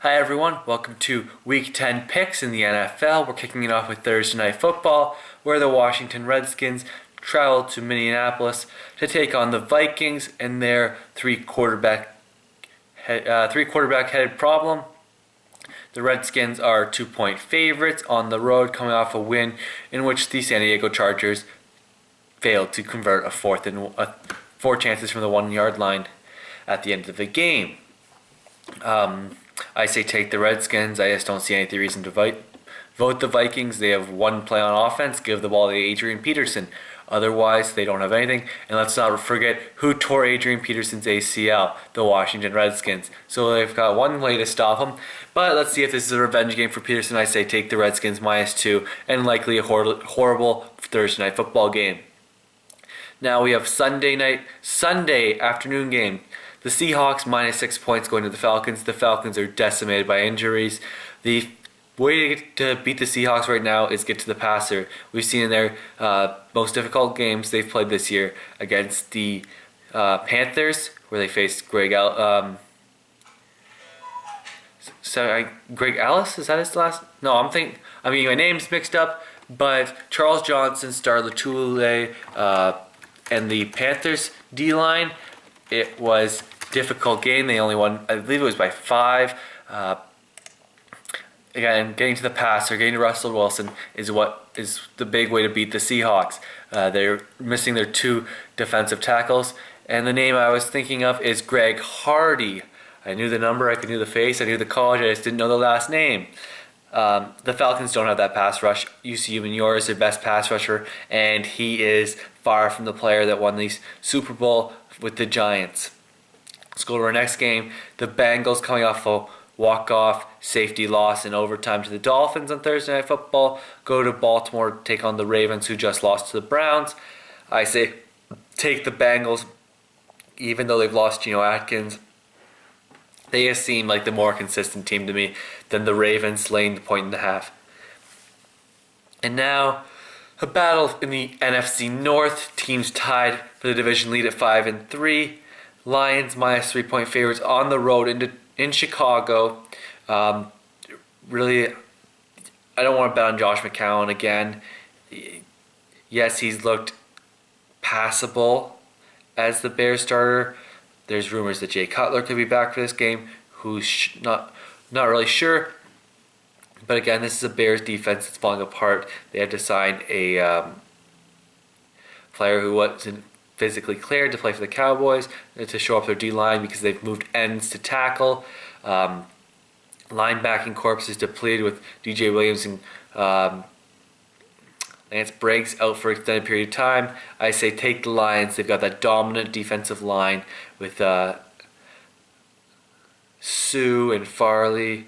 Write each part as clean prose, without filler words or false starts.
Hi everyone, welcome to Week 10 picks in the NFL. We're kicking it off with Thursday Night Football, where the Washington Redskins travel to Minneapolis to take on the Vikings and their three quarterback headed problem. The Redskins are 2-point favorites on the road, coming off a win in which the San Diego Chargers failed to convert four chances from the 1 yard line at the end of the game. I say take the Redskins. I just don't see any reason to vote the Vikings. They have one play on offense. Give the ball to Adrian Peterson. Otherwise, they don't have anything. And let's not forget who tore Adrian Peterson's ACL, the Washington Redskins. So they've got one way to stop him. But let's see if this is a revenge game for Peterson. I say take the Redskins -2 and likely a horrible Thursday night football game. Now we have Sunday afternoon game. The Seahawks -6 points going to the Falcons. The Falcons are decimated by injuries. The way to beat the Seahawks right now is get to the passer. We've seen in their most difficult games they've played this year against the Panthers, where they faced Greg Ellis. Is that his last? No, my name's mixed up. But Charles Johnson, Star Latulippe, and the Panthers D-line. It was a difficult game. They only won, I believe it was by 5. Again, getting to the passer, getting to Russell Wilson is what is the big way to beat the Seahawks. They're missing their 2 defensive tackles. And the name I was thinking of is Greg Hardy. I knew the number, I knew the face, I knew the college, I just didn't know the last name. The Falcons don't have that pass rush. UCU Manure is their best pass rusher, and he is far from the player that won the Super Bowl with the Giants. Let's go to our next game. The Bengals coming off a walk-off safety loss in overtime to the Dolphins on Thursday Night Football. Go to Baltimore to take on the Ravens, who just lost to the Browns. I say take the Bengals, even though they've lost Geno Atkins. They just seem like the more consistent team to me than the Ravens, laying the 1.5. And now, a battle in the NFC North. Teams tied for the division lead at 5-3. Lions -3-point favorites on the road in Chicago. Really, I don't want to bet on Josh McCown again. Yes, he's looked passable as the Bears starter. There's rumors that Jay Cutler could be back for this game. Who's not really sure. But again, this is a Bears defense that's falling apart. They had to sign a player who wasn't physically cleared to play for the Cowboys to show up their D-line because they've moved ends to tackle. Linebacking corps is depleted with DJ Williams and Lance Briggs out for an extended period of time. I say take the Lions. They've got that dominant defensive line with Sue and Fairley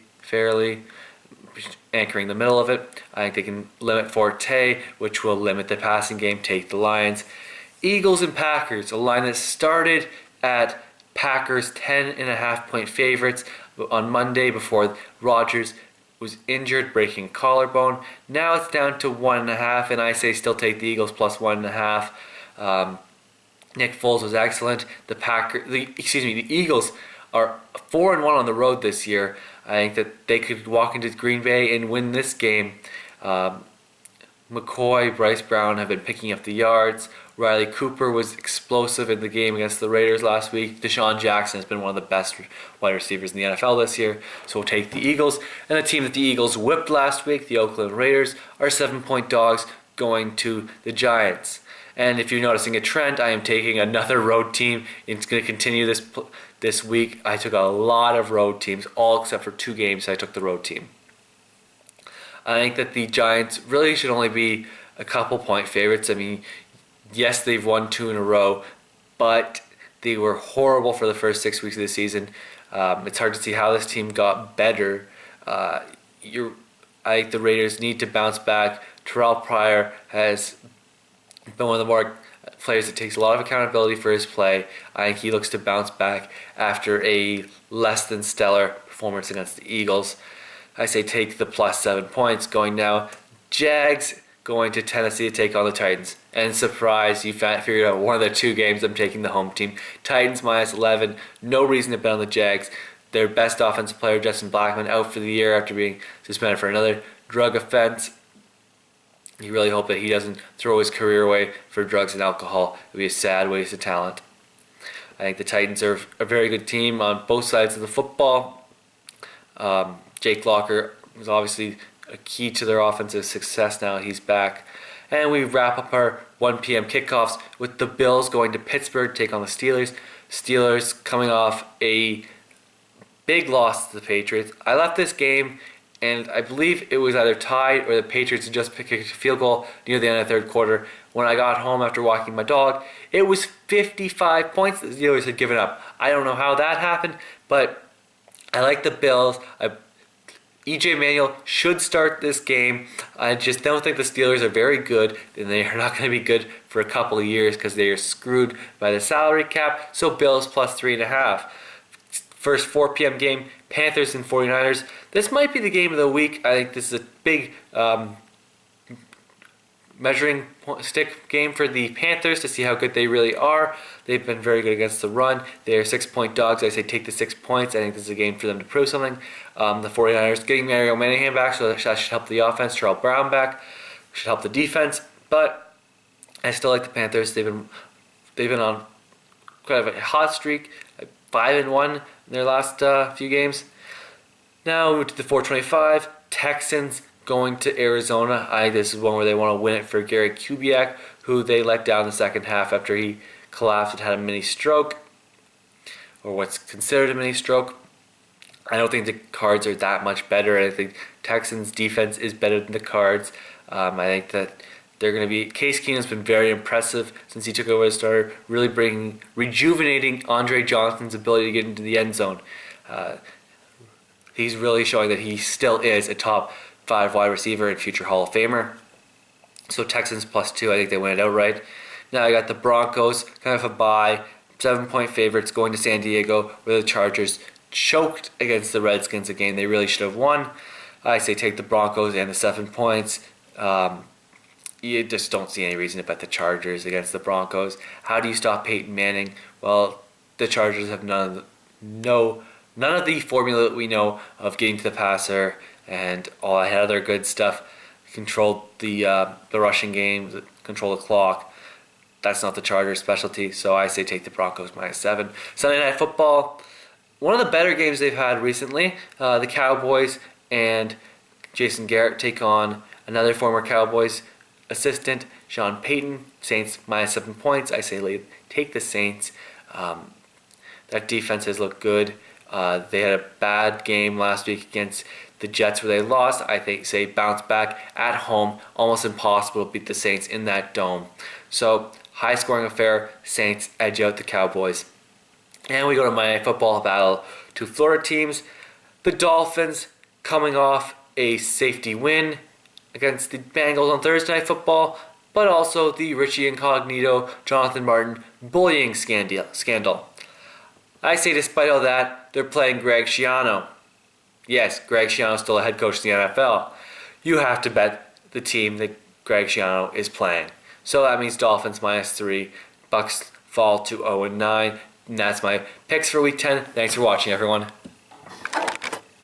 anchoring the middle of it. I think they can limit Forte, which will limit the passing game. Take the Lions. Eagles and Packers, a line that started at Packers 10.5-point favorites on Monday before Rodgers was injured, breaking collarbone. Now it's down to 1.5, and I say still take the Eagles plus 1.5. Nick Foles was excellent. The Eagles are 4-1 on the road this year. I think that they could walk into Green Bay and win this game. McCoy, Bryce Brown have been picking up the yards. Riley Cooper was explosive in the game against the Raiders last week. Deshaun Jackson has been one of the best wide receivers in the NFL this year. So we'll take the Eagles. And the team that the Eagles whipped last week, the Oakland Raiders, are 7-point dogs going to the Giants. And if you're noticing a trend, I am taking another road team. It's going to continue this week. I took a lot of road teams, all except for 2 games I took the road team. I think that the Giants really should only be a couple point favorites. I mean, yes, they've won 2 in a row, but they were horrible for the first 6 weeks of the season. It's hard to see how this team got better. I think the Raiders need to bounce back. Terrell Pryor has been one of the more players that takes a lot of accountability for his play. I think he looks to bounce back after a less than stellar performance against the Eagles. I say take the plus 7 points. Going now, Jags going to Tennessee to take on the Titans. And surprise, you figured out one of the 2 games I'm taking the home team. Titans -11. No reason to bet on the Jags. their best offensive player, Justin Blackmon, out for the year after being suspended for another drug offense. You really hope that he doesn't throw his career away for drugs and alcohol. It would be a sad waste of talent. I think the Titans are a very good team on both sides of the football. Jake Locker was obviously a key to their offensive success now. He's back. And we wrap up our 1 p.m. kickoffs with the Bills going to Pittsburgh to take on the Steelers. Steelers coming off a big loss to the Patriots. I left this game, and I believe it was either tied or the Patriots had just kicked a field goal near the end of the third quarter. When I got home after walking my dog, it was 55 points that the Steelers had given up. I don't know how that happened, but I like the Bills. EJ Manuel should start this game. I just don't think the Steelers are very good, and they are not going to be good for a couple of years because they are screwed by the salary cap. So Bills plus 3.5. First 4 p.m. game, Panthers and 49ers. This might be the game of the week. I think this is a big measuring stick game for the Panthers to see how good they really are. They've been very good against the run. They are 6-point dogs. I say take the 6 points. I think this is a game for them to prove something. The 49ers getting Mario Manningham back, so that should help the offense. Terrell Brown back should help the defense. But I still like the Panthers. They've been on kind of a hot streak, 5-1 in their last few games. Now we move to the 425 Texans going to Arizona. I think this is one where they want to win it for Gary Kubiak, who they let down in the second half after he collapsed and had a mini stroke, or what's considered a mini stroke. I don't think the Cards are that much better. I think Texans defense is better than the Cards. I think that they're going to be. Case Keenum's been very impressive since he took over as starter, really rejuvenating Andre Johnson's ability to get into the end zone. He's really showing that he still is a top 5 wide receiver and future Hall of Famer. So Texans plus 2, I think they win it outright. Now I got the Broncos, kind of a bye, 7-point favorites going to San Diego, where the Chargers choked against the Redskins, a game they really should have won. I say take the Broncos and the 7 points. You just don't see any reason to bet the Chargers against the Broncos. How do you stop Peyton Manning? Well, the Chargers have none of the formula that we know of getting to the passer and all that other good stuff. Controlled the rushing game, control the clock. That's not the Chargers' specialty, so I say take the Broncos minus 7. Sunday Night Football, one of the better games they've had recently. The Cowboys and Jason Garrett take on another former Cowboys assistant, Sean Payton. Saints minus 7 points. I say take the Saints. That defense has looked good. They had a bad game last week against the Jets where they lost. I think say bounce back at home. Almost impossible to beat the Saints in that dome. So high scoring affair. Saints edge out the Cowboys. And we go to Monday Night Football, battle two Florida teams. The Dolphins coming off a safety win against the Bengals on Thursday Night Football, but also the Richie Incognito, Jonathan Martin bullying scandal. I say despite all that, they're playing Greg Schiano. Yes, Greg Schiano is still a head coach in the NFL. You have to bet the team that Greg Schiano is playing. So that means Dolphins minus 3, Bucks fall to 0-9, and that's my picks for Week 10. Thanks for watching, everyone.